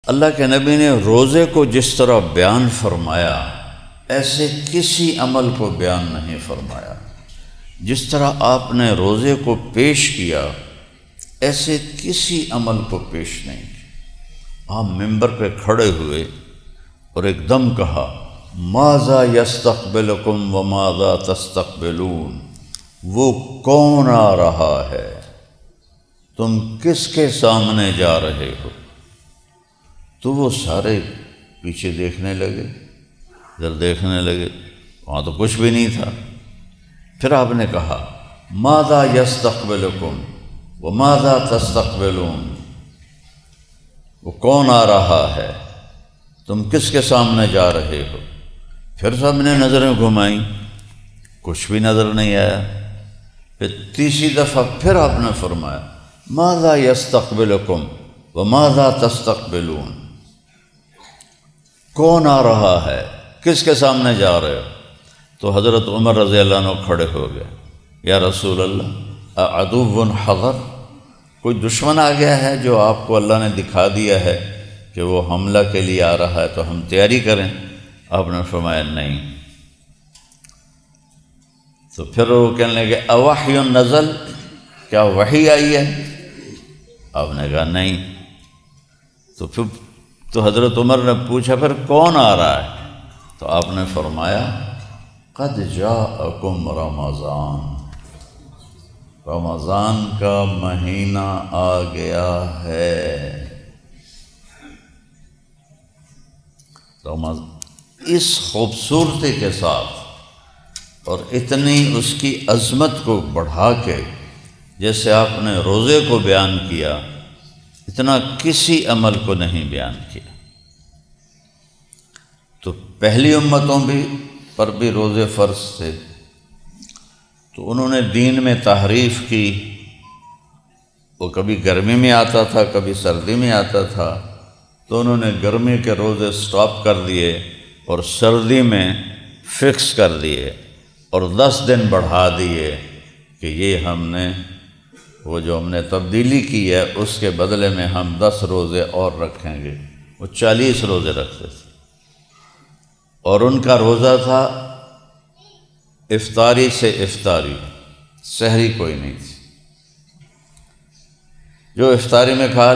اللہ کے نبی نے روزے کو جس طرح بیان فرمایا ایسے کسی عمل کو بیان نہیں فرمایا۔ جس طرح آپ نے روزے کو پیش کیا ایسے کسی عمل کو پیش نہیں کیا۔ آپ ممبر پہ کھڑے ہوئے اور ایک دم کہا ماذا یستقبلکم وماذا تستقبلون، وہ کون آ رہا ہے، تم کس کے سامنے جا رہے ہو؟ تو وہ سارے پیچھے دیکھنے لگے، ادھر دیکھنے لگے، وہاں تو کچھ بھی نہیں تھا۔ پھر آپ نے کہا ماذا یستقبلکم وماذا تستقبلون، وہ کون آ رہا ہے، تم کس کے سامنے جا رہے ہو؟ پھر سب نے نظریں گھمائیں، کچھ بھی نظر نہیں آیا۔ پھر تیسری دفعہ پھر آپ نے فرمایا ماذا یستقبلکم وماذا تستقبلون، کون آ رہا ہے، کس کے سامنے جا رہے ہو؟ تو حضرت عمر رضی اللہ عنہ کھڑے ہو گئے، یا رسول اللہ عدو حضر، کوئی دشمن آ گیا ہے جو آپ کو اللہ نے دکھا دیا ہے کہ وہ حملہ کے لیے آ رہا ہے تو ہم تیاری کریں؟ آپ نے فرمایا نہیں۔ تو پھر وہ کہنے لگے اوحی نزل، کیا وحی آئی ہے؟ آپ نے کہا نہیں۔ تو حضرت عمر نے پوچھا پھر کون آ رہا ہے؟ تو آپ نے فرمایا قد جاءکم رمضان، رمضان کا مہینہ آ گیا ہے۔ اس خوبصورتی کے ساتھ اور اتنی اس کی عظمت کو بڑھا کے جیسے آپ نے روزے کو بیان کیا، اتنا کسی عمل کو نہیں بیان کیا۔ تو پہلی امتوں پر بھی روزے فرض تھے، تو انہوں نے دین میں تحریف کی، وہ کبھی گرمی میں آتا تھا کبھی سردی میں آتا تھا، تو انہوں نے گرمی کے روزے سٹاپ کر دیے اور سردی میں فکس کر دیے اور 10 دن بڑھا دیے کہ یہ ہم نے وہ جو ہم نے تبدیلی کی ہے اس کے بدلے میں ہم 10 روزے اور رکھیں گے۔ وہ 40 روزے رکھتے تھے، اور ان کا روزہ تھا افطاری سے افطاری، سحری کوئی نہیں تھی، جو افطاری میں کھا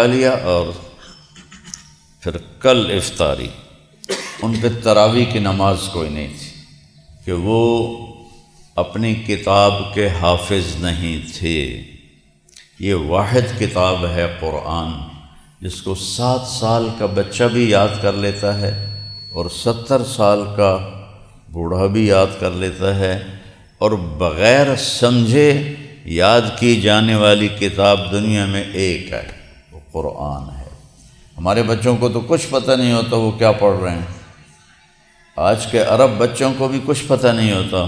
لیا اور پھر کل افطاری۔ ان پہ تراویح کی نماز کوئی نہیں تھی کہ وہ اپنی کتاب کے حافظ نہیں تھے۔ یہ واحد کتاب ہے قرآن، جس کو 7 سال کا بچہ بھی یاد کر لیتا ہے اور 70 سال کا بوڑھا بھی یاد کر لیتا ہے، اور بغیر سمجھے یاد کی جانے والی کتاب دنیا میں ایک ہے، وہ قرآن ہے۔ ہمارے بچوں کو تو کچھ پتہ نہیں ہوتا وہ کیا پڑھ رہے ہیں، آج کے عرب بچوں کو بھی کچھ پتہ نہیں ہوتا،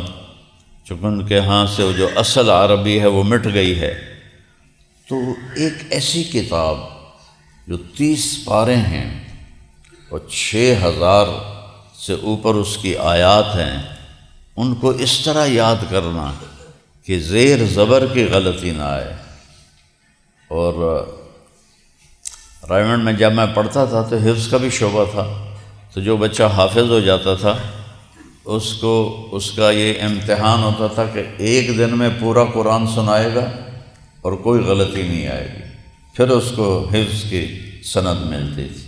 چونکہ ان کے ہاں سے وہ جو اصل عربی ہے وہ مٹ گئی ہے۔ تو ایک ایسی کتاب جو 30 پارے ہیں اور 6000 سے اوپر اس کی آیات ہیں، ان کو اس طرح یاد کرنا کہ زیر زبر کی غلطی نہ آئے۔ اور رائمنڈ میں جب میں پڑھتا تھا تو حفظ کا بھی شعبہ تھا، تو جو بچہ حافظ ہو جاتا تھا اس کا یہ امتحان ہوتا تھا کہ 1 دن میں پورا قرآن سنائے گا اور کوئی غلطی نہیں آئے گی، پھر اس کو حفظ کی سند ملتی تھی۔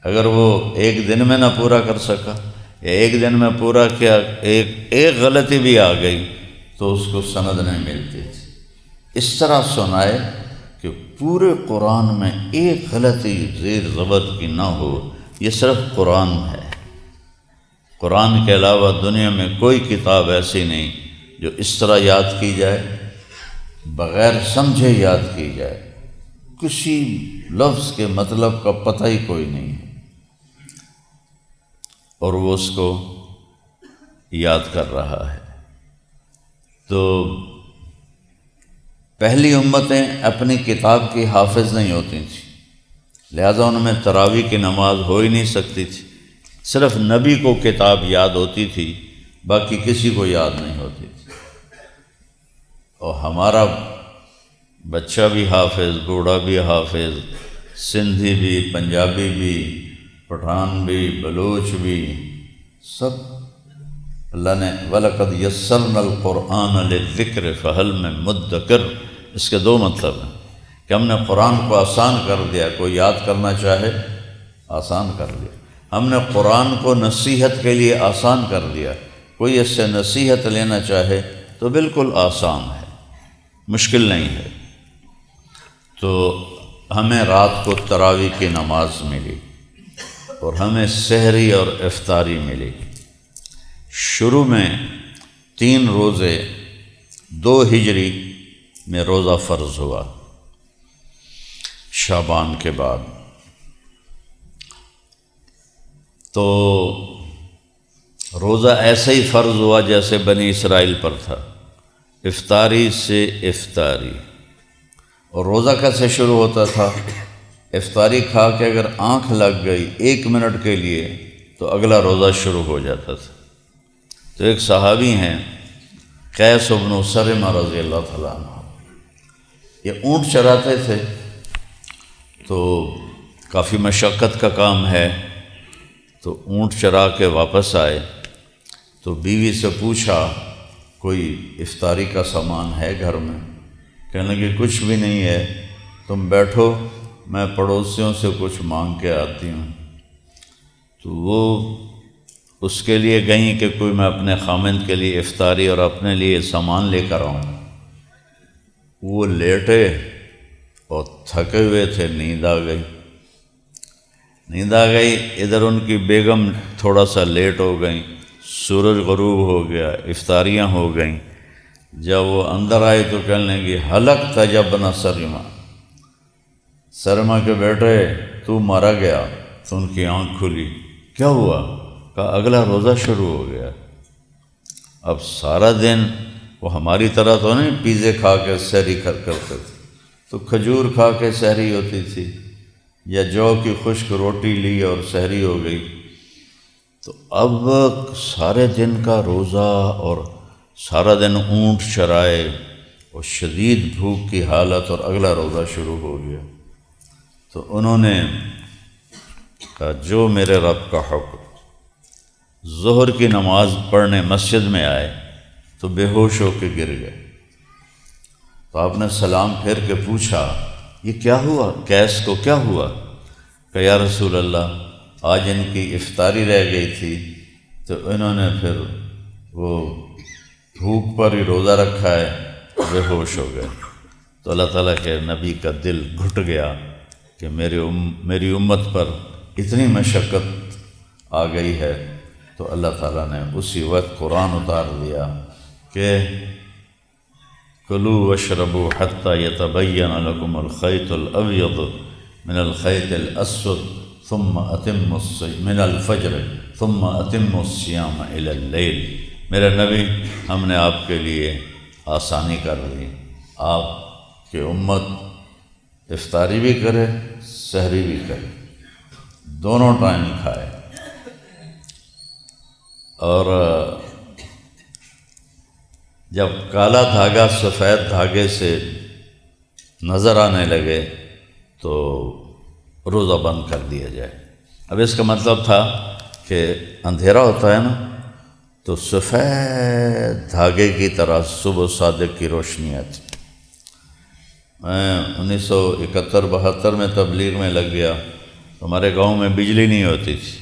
اگر وہ 1 دن میں نہ پورا کر سکا یا 1 دن میں پورا کیا، ایک غلطی بھی آ گئی تو اس کو سند نہیں ملتی تھی۔ اس طرح سنائے کہ پورے قرآن میں ایک غلطی زیر زبر کی نہ ہو، یہ صرف قرآن ہے۔ قرآن کے علاوہ دنیا میں کوئی کتاب ایسی نہیں جو اس طرح یاد کی جائے، بغیر سمجھے یاد کی جائے، کسی لفظ کے مطلب کا پتہ ہی کوئی نہیں ہے، اور وہ اس کو یاد کر رہا ہے۔ تو پہلی امتیں اپنی کتاب کی حافظ نہیں ہوتی تھیں، لہذا ان میں تراویح کی نماز ہو ہی نہیں سکتی تھی۔ صرف نبی کو کتاب یاد ہوتی تھی، باقی کسی کو یاد نہیں ہوتی تھی۔ اور ہمارا بچہ بھی حافظ، بوڑھا بھی حافظ، سندھی بھی، پنجابی بھی، پٹھان بھی، بلوچ بھی، سب اللہ نے وَلَقَدْ يَسَّرْنَا الْقُرْآنَ لِلذِّكْرِ فَهَلْ مِن مُدَّكِرٍ، اس کے دو مطلب ہیں کہ ہم نے قرآن کو آسان کر دیا، کوئی یاد کرنا چاہے آسان کر دیا، ہم نے قرآن کو نصیحت کے لیے آسان کر دیا، کوئی اس سے نصیحت لینا چاہے تو بالکل آسان ہے، مشکل نہیں ہے۔ تو ہمیں رات کو تراویح کی نماز ملی اور ہمیں سحری اور افطاری ملی۔ شروع میں 3 روزے 2 ہجری میں روزہ فرض ہوا شعبان کے بعد، تو روزہ ایسے ہی فرض ہوا جیسے بنی اسرائیل پر تھا، افطاری سے افطاری۔ اور روزہ کیسے شروع ہوتا تھا؟ افطاری کھا کے اگر آنکھ لگ گئی 1 منٹ کے لیے تو اگلا روزہ شروع ہو جاتا تھا۔ تو ایک صحابی ہیں قیس بن سرمہ رضی اللہ تعالیٰ عنہ، یہ اونٹ چراتے تھے، تو کافی مشقت کا کام ہے، تو اونٹ چرا کے واپس آئے تو بیوی سے پوچھا کوئی افطاری کا سامان ہے گھر میں؟ کہنے لگے کچھ بھی نہیں ہے، تم بیٹھو میں پڑوسیوں سے کچھ مانگ کے آتی ہوں۔ تو وہ اس کے لیے گئیں کہ کوئی میں اپنے خامند کے لیے افطاری اور اپنے لیے سامان لے کر آؤں۔ وہ لیٹے اور تھکے ہوئے تھے، نیند آ گئی، ادھر ان کی بیگم تھوڑا سا لیٹ ہو گئیں، سورج غروب ہو گیا، افطاریاں ہو گئیں۔ جب وہ اندر آئے تو کہنے لگی ہلکت جب ابن سرمہ، سرمہ کے بیٹے تو مارا گیا۔ تو ان کی آنکھ کھلی، کیا ہوا؟ کہا اگلا روزہ شروع ہو گیا۔ اب سارا دن وہ ہماری طرح تو نہیں پیزے کھا کے سحری کرتے تھے، تو کھجور کھا کے سحری ہوتی تھی، یا جو کی خشک روٹی لی اور سحری ہو گئی۔ تو اب سارے دن کا روزہ اور سارا دن اونٹ چرائے اور شدید بھوک کی حالت، اور اگلا روزہ شروع ہو گیا۔ تو انہوں نے کہا جو میرے رب کا حکم۔ ظہر کی نماز پڑھنے مسجد میں آئے تو بے ہوش ہو کے گر گئے۔ تو آپ نے سلام پھیر کے پوچھا یہ کیا ہوا؟ قیس کو کیا ہوا؟ کہ یا رسول اللہ آج ان کی افطاری رہ گئی تھی، تو انہوں نے پھر وہ بھوک پر ہی روزہ رکھا ہے، بے ہوش ہو گئے۔ تو اللہ تعالیٰ کے نبی کا دل گھٹ گیا کہ میری امت پر اتنی مشقت آ گئی ہے، تو اللہ تعالیٰ نے اسی وقت قرآن اتار دیا کہ کلوا واشربوا حتى يتبين لكم الخيط الأبيض من الخيط الأسود ثم أتموا من الفجر ثم أتموا الصيام إلى الليل۔ میرے نبی ہم نے آپ کے لیے آسانی کر دی، آپ کی امت افطاری بھی کرے سحری بھی کرے، دونوں ٹائم کھائے۔ اور جب کالا دھاگا سفید دھاگے سے نظر آنے لگے تو روزہ بند کر دیا جائے۔ اب اس کا مطلب تھا کہ اندھیرا ہوتا ہے نا، تو سفید دھاگے کی طرح صبح صادق کی روشنی آتی۔ میں 1971-72 میں تبلیغ میں لگ گیا، ہمارے گاؤں میں بجلی نہیں ہوتی تھی،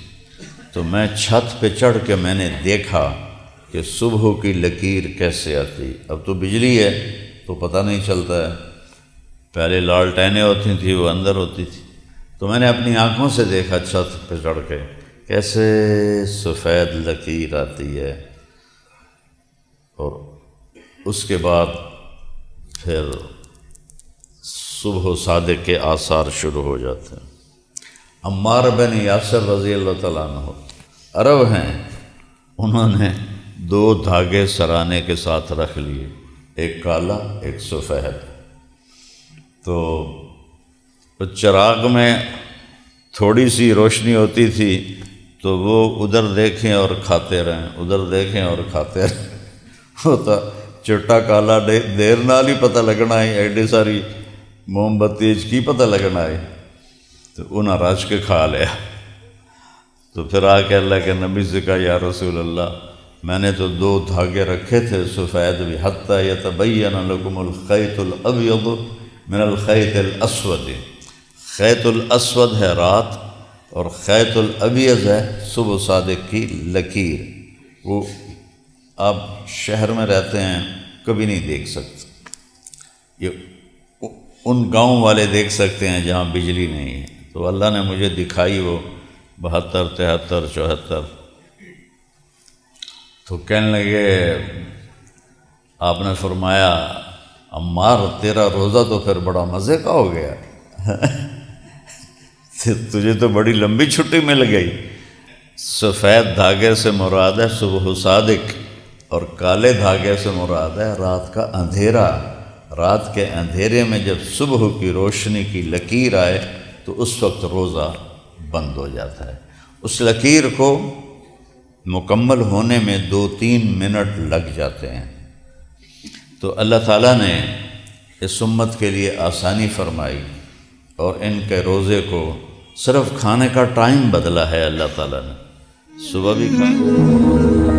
تو میں چھت پہ چڑھ کے میں نے دیکھا کہ صبح کی لکیر کیسے آتی۔ اب تو بجلی ہے تو پتہ نہیں چلتا ہے، پہلے لالٹینیں ہوتی تھیں وہ اندر ہوتی تھی، تو میں نے اپنی آنکھوں سے دیکھا چھت پہ چڑھ کے کیسے سفید لکیر آتی ہے، اور اس کے بعد پھر صبح صادق کے آثار شروع ہو جاتے ہیں۔ عمار بن یاسر رضی اللہ تعالیٰ عنہ عرب ہیں، انہوں نے 2 دھاگے سرانے کے ساتھ رکھ لیے، ایک کالا ایک سفید۔ تو چراغ میں تھوڑی سی روشنی ہوتی تھی تو وہ ادھر دیکھیں اور کھاتے رہیں، ادھر دیکھیں اور کھاتے رہیں، ہوتا چٹا کالا دیر نال ہی پتہ لگنا ہے، ایڈی ساری موم بتی کی پتہ لگنا ہے۔ تو انہیں رج کے کھا لیا۔ تو پھر آ کے اللہ کے نبی سے کہا یا رسول اللہ میں نے تو 2 دھاگے رکھے تھے سفید بھی، حتی یتبین لکم الخیط الابیض من الخیط الاسود، خیط الاسود ہے رات اور خیط الابیض ہے صبح صادق کی لکیر، وہ آپ شہر میں رہتے ہیں کبھی نہیں دیکھ سکتے، یہ ان گاؤں والے دیکھ سکتے ہیں جہاں بجلی نہیں ہے۔ تو اللہ نے مجھے دکھائی وہ 72 73 74۔ تو کہنے لگے آپ نے فرمایا عمار تیرا روزہ تو پھر بڑا مزے کا ہو گیا، تجھے تو بڑی لمبی چھٹی مل گئی۔ سفید دھاگے سے مراد ہے صبح صادق اور کالے دھاگے سے مراد ہے رات کا اندھیرا۔ رات کے اندھیرے میں جب صبح کی روشنی کی لکیر آئے تو اس وقت روزہ بند ہو جاتا ہے۔ اس لکیر کو مکمل ہونے میں 2-3 منٹ لگ جاتے ہیں۔ تو اللہ تعالیٰ نے اس امت کے لیے آسانی فرمائی اور ان کے روزے کو صرف کھانے کا ٹائم بدلا ہے اللہ تعالیٰ نے، صبح بھی کھانا